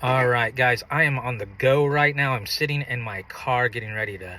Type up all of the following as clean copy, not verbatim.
All right, guys, I am on the go right now. I'm sitting in my car getting ready to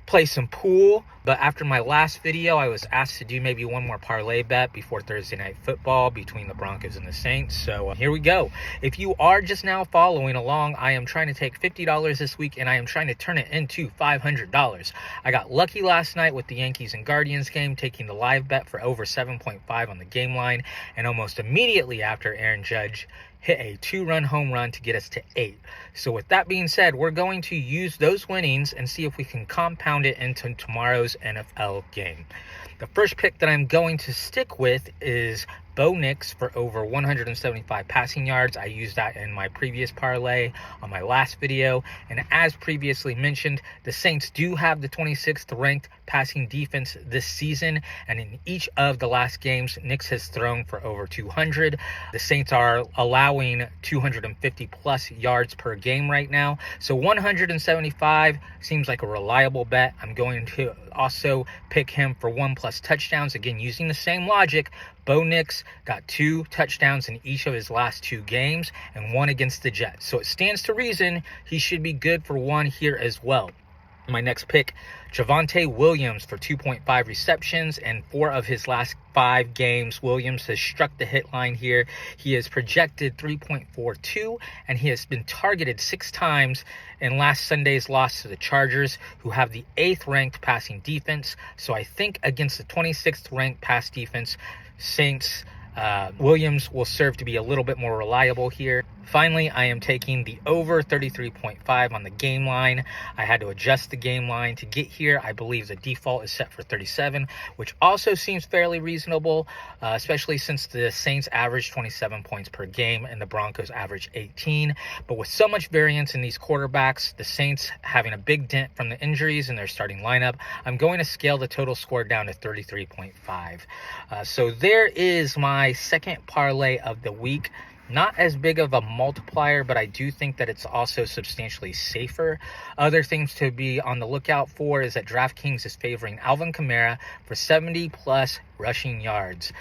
play some pool. But after my last video, I was asked to do maybe one more parlay bet before Thursday night football between the Broncos and the Saints. So here we go. If you are just now following along, I am trying to take $50 this week and I am trying to turn it into $500. I got lucky last night with the Yankees and Guardians game, taking the live bet for over 7.5 on the game line. And almost immediately after, Aaron Judge hit a 2-run home run to get us to 8. So with that being said, we're going to use those winnings and see if we can compound it into tomorrow's NFL game. The first pick that I'm going to stick with is Bo Nix for over 175 passing yards. I used that in my previous parlay on my last video. And as previously mentioned, the Saints do have the 26th ranked passing defense this season. And in each of the last games, Nix has thrown for over 200. The Saints are allowing 250 plus yards per game right now. So 175 seems like a reliable bet. I'm going to also pick him for 1+ touchdowns. Again, using the same logic, Bo Nix got 2 touchdowns in each of his last 2 games and 1 against the Jets. So it stands to reason he should be good for 1 here as well. My next pick, Javonte Williams for 2.5 receptions and 4 of his last 5 games. Williams has struck the hit line here. He is projected 3.42 and he has been targeted 6 times in last Sunday's loss to the Chargers, who have the 8th ranked passing defense. So I think against the 26th ranked pass defense, Saints, Williams will serve to be a little bit more reliable here. Finally, I am taking the over 33.5 on the game line. I had to adjust the game line to get here. I believe the default is set for 37, which also seems fairly reasonable, especially since the Saints average 27 points per game and the Broncos average 18. But with so much variance in these quarterbacks, the Saints having a big dent from the injuries in their starting lineup, I'm going to scale the total score down to 33.5. So there is my second parlay of the week. Not as big of a multiplier, but I do think that it's also substantially safer. Other things to be on the lookout for is that DraftKings is favoring Alvin Kamara for 70+ rushing yards.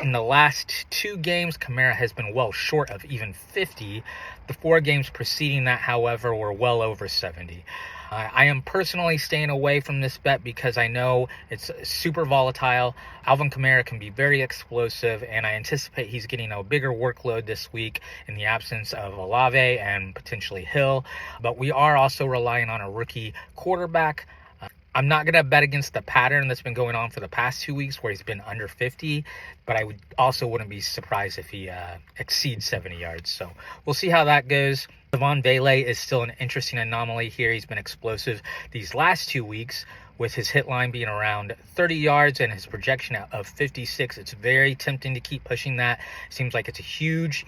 In the last 2 games, Kamara has been well short of even 50. The 4 games preceding that, however, were well over 70. I am personally staying away from this bet because I know it's super volatile. Alvin Kamara can be very explosive, and I anticipate he's getting a bigger workload this week in the absence of Olave and potentially Hill. But we are also relying on a rookie quarterback. I'm not going to bet against the pattern that's been going on for the past 2 weeks where he's been under 50, but I wouldn't be surprised if he exceeds 70 yards. So we'll see how that goes. Devon Bailey is still an interesting anomaly here. He's been explosive these last 2 weeks, with his hit line being around 30 yards and his projection of 56. It's very tempting to keep pushing that. Seems like it's a huge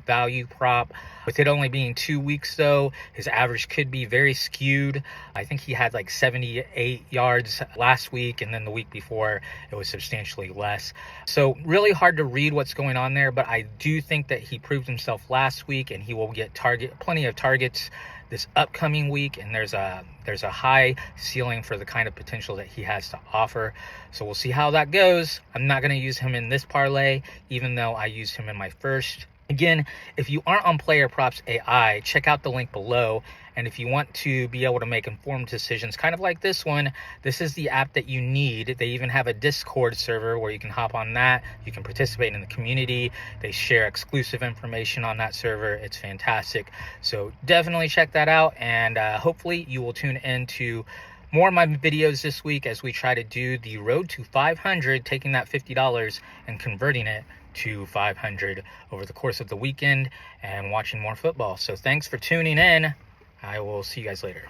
value prop. With it only being 2 weeks, though, his average could be very skewed. I think he had like 78 yards last week, and then the week before it was substantially less. So really hard to read what's going on there, but I do think that he proved himself last week, and he will get plenty of targets this upcoming week, and there's a high ceiling for the kind of potential that he has to offer. So we'll see how that goes. I'm not going to use him in this parlay, even though I used him in my first. Again, if you aren't on Player Props AI, check out the link below. And if you want to be able to make informed decisions, kind of like this one, this is the app that you need. They even have a Discord server where you can hop on that. You can participate in the community. They share exclusive information on that server. It's fantastic. So definitely check that out. And hopefully you will tune in to more of my videos this week as we try to do the road to 500, taking that $50 and converting it to 500 over the course of the weekend and watching more football. So thanks for tuning in. I will see you guys later.